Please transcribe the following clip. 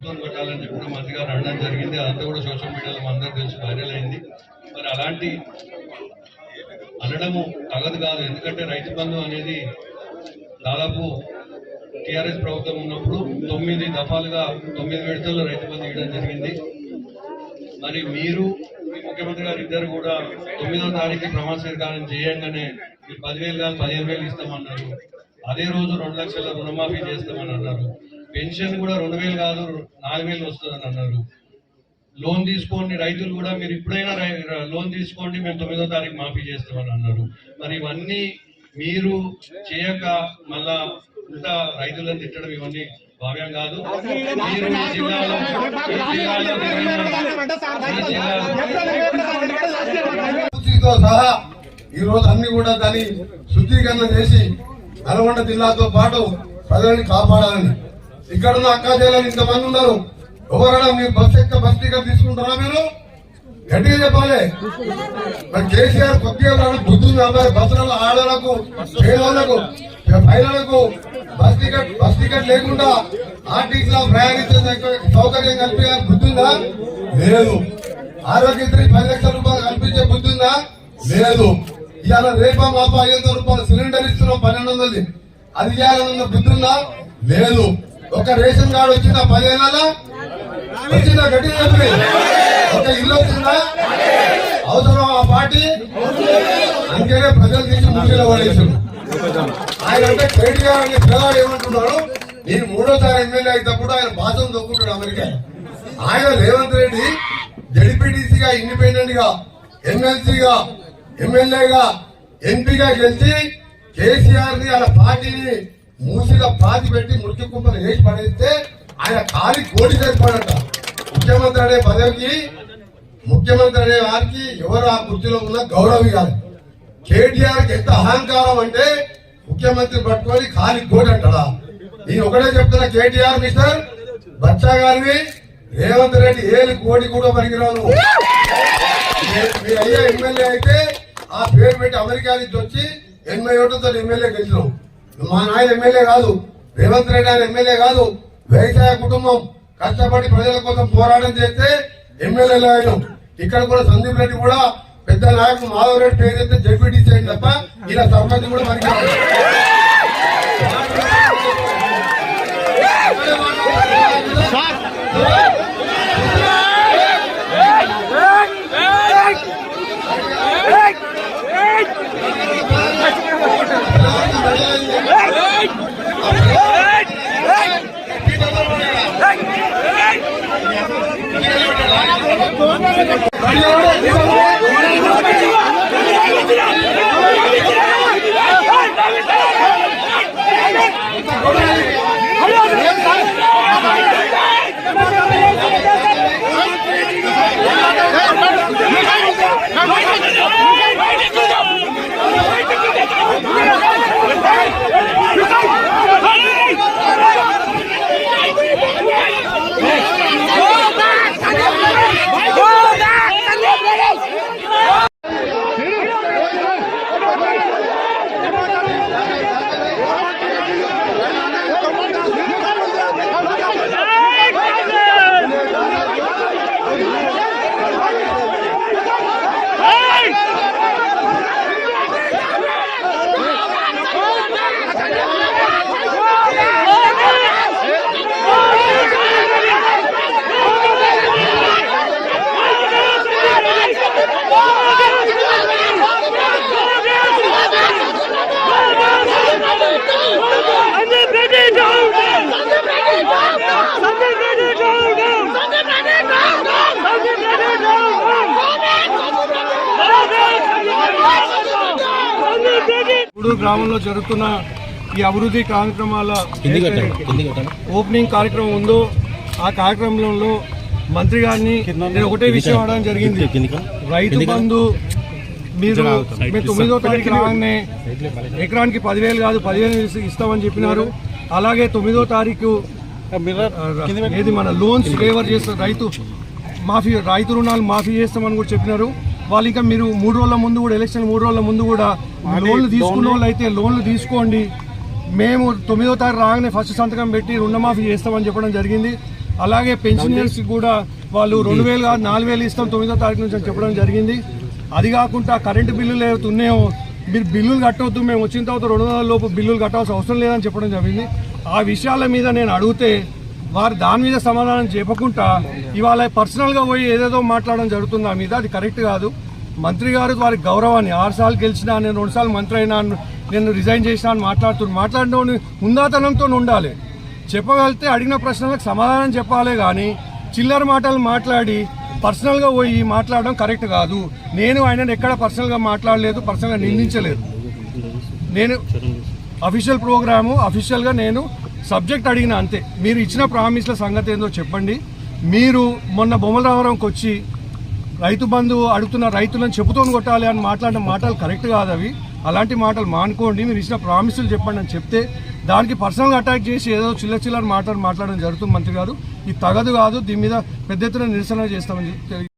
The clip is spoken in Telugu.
పెట్టాలని చెప్పి మంత్రి గారు అనడం జరిగింది. అదంతా కూడా సోషల్ మీడియాలో అందరూ తెలిసి వైరల్ అయింది. మరి అలాంటి అనడము తగదు కాదు. ఎందుకంటే రైతు బంధు అనేది దాదాపు టీఆర్ఎస్ ప్రభుత్వం ఉన్నప్పుడు 9 దఫాలుగా 9 విడతల్లో రైతు బంధు ఇవ్వడం జరిగింది. మరి మీరు ముఖ్యమంత్రి గారు ఇద్దరు కూడా 9వ తారీఖు ప్రమాణ స్వీకారం చేయంగానే 10,000 కాదు 15,000 ఇస్తామన్నారు. అదే రోజు 2 లక్షల రుణమాఫీ చేస్తామని అన్నారు. పెన్షన్ కూడా 2,000 కాదు 4,000 వస్తుందని అన్నారు. లోన్ తీసుకోండి రైతులు కూడా, మీరు ఇప్పుడైనా లోన్ తీసుకోండి, మేము 9వ తారీఖు మాఫీ చేస్తామని అన్నారు. మరి ఇవన్నీ మీరు చేయక మళ్ళా ఇంకా రైతులను తిట్టడం ఇవన్నీ భావ్యం కాదు. మీరు ఈ జిల్లాలో సహా ఈ రోజు అన్ని కూడా దాన్ని శుద్ధీకరణ చేసి నల్గొండ జిల్లాతో పాటు ప్రజల్ని కాపాడాలని. ఇక్కడ ఉన్న అక్కా చెల్లెలు ఇంతమంది ఉన్నారు. ఎవరైనా మీరు బస్ ఎక్క బస్ టికెట్ తీసుకుంటారా? మీరు గట్టిగా చెప్పాలి. మరి కేసీఆర్ కొద్దిగా బుద్ధి బస్సులలో ఆడలకు పేదలకు మహిళలకు బస్ టికెట్ లేకుండా ఆర్టీసీలో ప్రయాణించే సౌకర్యం కల్పించాలని బుద్ధి ఉందా? లేదు. ఆరోగ్యశ్రీ 10 లక్షల రూపాయలు కల్పించే బుద్ధి ఉందా? లేదు. ఇవాళ రేపా మాప 500 రూపాయలు సిలిండర్ ఇస్తున్నాం 1200, అది ఇవ్వాలన్న బుద్ధి ఉందా? లేదు. ఒక రేషన్ కార్డు వచ్చిందా 10 ఏళ్ళ? వచ్చిందా? గట్టిగా చెప్పి. ఒక ఇల్లు వచ్చిందా? అవసరం ఆ పార్టీ? అందుకనే ప్రజలు తీసి ముఖ్యంగా పడేసాడు. ఆయన అంటే కేటీఆర్ అనే పిల్లవాడు ఏమంటున్నాడు, నేను 3వ ఎమ్మెల్యే అయినప్పుడు ఆయన భాషను దొక్కుంటాడు అమెరికా. ఆయన రేవంత్ రెడ్డి జడ్పీటీసీగా ఇండిపెండెంట్ గా ఎమ్మెల్సీగా ఎమ్మెల్యేగా ఎంపీగా గెలిచి కేసీఆర్ ని ఆయన పార్టీని మూసిగా పాతి పెట్టి మురికి కుంపలు వేసి పడేస్తే ఆయన ఖాళీ కోటి చేసిపోడట. ముఖ్యమంత్రి అనే పదవికి, ముఖ్యమంత్రి అనే వారికి ఎవరు ఆ కుర్చీలో ఉన్న గౌరవం ఇవ్వాలి. కేటీఆర్ కి ఎంత అహంకారం అంటే ముఖ్యమంత్రి పట్టుకొని ఖాళీ కోటి అంటాడా? నేను ఒకటే చెప్తున్నా, కేటీఆర్ మిస్టర్ బచ్చా గారిని రేవంత్ రెడ్డి ఏళ్ళు కోటి కూడా పనికిరాను. మీ అయ్యా ఎమ్మెల్యే అయితే ఆ పేరు పెట్టి అమెరికా నుంచి వచ్చి 81తో ఎమ్మెల్యే గెలిచినాం. మా నాయన ఎమ్మెల్యే కాదు, రేవంత్ రెడ్డి ఆయన ఎమ్మెల్యే కాదు. వ్యవసాయ కుటుంబం కష్టపడి ప్రజల కోసం పోరాటం చేస్తే ఎమ్మెల్యేలు అయినాం. ఇక్కడ కూడా సందీప్ రెడ్డి కూడా పెద్ద నాయకుడు మాధవ్ రెడ్డి పేరు అయితే జడ్పీటీసీ అయింది తప్ప ఇలా సర్పంచ్ కూడా మనకి గ్రామంలో జరుగుతున్న ఈ అభివృద్ధి కార్యక్రమాల ఓపెనింగ్ కార్యక్రమం ఉందో ఆ కార్యక్రమంలో మంత్రి గారిని నేను ఒకటే విషయం అడగడం జరిగింది. రైతు బంధు మీరు 9వ తారీఖు రాగానే ఎకరానికి 10,000 కాదు 15,000 ఇస్తామని చెప్పినారు. అలాగే 9వ తారీఖు ఏది మన లోన్స్ వేవర్ చేస్తారు, రైతు రుణాలు మాఫీ చేస్తామని కూడా చెప్పినారు. వాళ్ళు ఇంకా మీరు 3 రోజుల ముందు కూడా ఎలక్షన్ 3 రోజుల ముందు కూడా లోన్లు తీసుకున్న వాళ్ళు అయితే లోన్లు తీసుకోండి, మేము 9వ తారీఖు రాగానే ఫస్ట్ సంతకం పెట్టి రుణమాఫీ చేస్తామని చెప్పడం జరిగింది. అలాగే పెన్షనర్స్ కూడా వాళ్ళు 2000 కాదు 4000 ఇస్తాం 9వ తారీఖు నుంచి అని చెప్పడం జరిగింది. అది కాకుండా కరెంటు బిల్లులు ఏవైతే ఉన్నాయో మీరు బిల్లులు కట్టవద్దు, మేము వచ్చిన తర్వాత 200 లోపు బిల్లులు కట్టాల్సిన అవసరం లేదని చెప్పడం జరిగింది. ఆ విషయాల మీద నేను అడిగితే వారు దాని మీద సమాధానం చెప్పకుండా ఇవాళ పర్సనల్గా పోయి ఏదేదో మాట్లాడడం జరుగుతుంది నా మీద. అది కరెక్ట్ కాదు. మంత్రి గారు వారి గౌరవాన్ని 6 సార్లు గెలిచినా, నేను 2 సార్లు మంత్రి అయినా, నేను రిజైన్ చేసినా అని మాట్లాడిన హుందాతనంతో ఉండాలి. చెప్పగలిగితే అడిగిన ప్రశ్నలకు సమాధానం చెప్పాలి, కానీ చిల్లర మాటలు మాట్లాడి పర్సనల్గా పోయి మాట్లాడడం కరెక్ట్ కాదు. నేను ఆయనను ఎక్కడ పర్సనల్గా మాట్లాడలేదు, పర్సనల్గా నిందించలేదు. నేను అఫీషియల్ ప్రోగ్రాము అఫీషియల్గా నేను సబ్జెక్ట్ అడిగిన అంతే. మీరు ఇచ్చిన ప్రామిస్ల సంగతి ఏందో చెప్పండి. మీరు మొన్న బొమ్మలరావరంకి వచ్చి రైతు బంధు అడుగుతున్న రైతులను చెప్పుతోని కొట్టాలి అని మాట్లాడిన మాటలు కరెక్ట్ కాదు. అవి అలాంటి మాటలు మానుకోండి. మీరు ఇచ్చిన ప్రామిసులు చెప్పండి అని చెప్తే దానికి పర్సనల్గా అటాక్ చేసి ఏదో చిల్లర మాటలు మాట్లాడడం జరుగుతుంది. మంత్రి గారు ఇది తగదు కాదు. దీని మీద పెద్ద ఎత్తున నిరసన చేస్తామని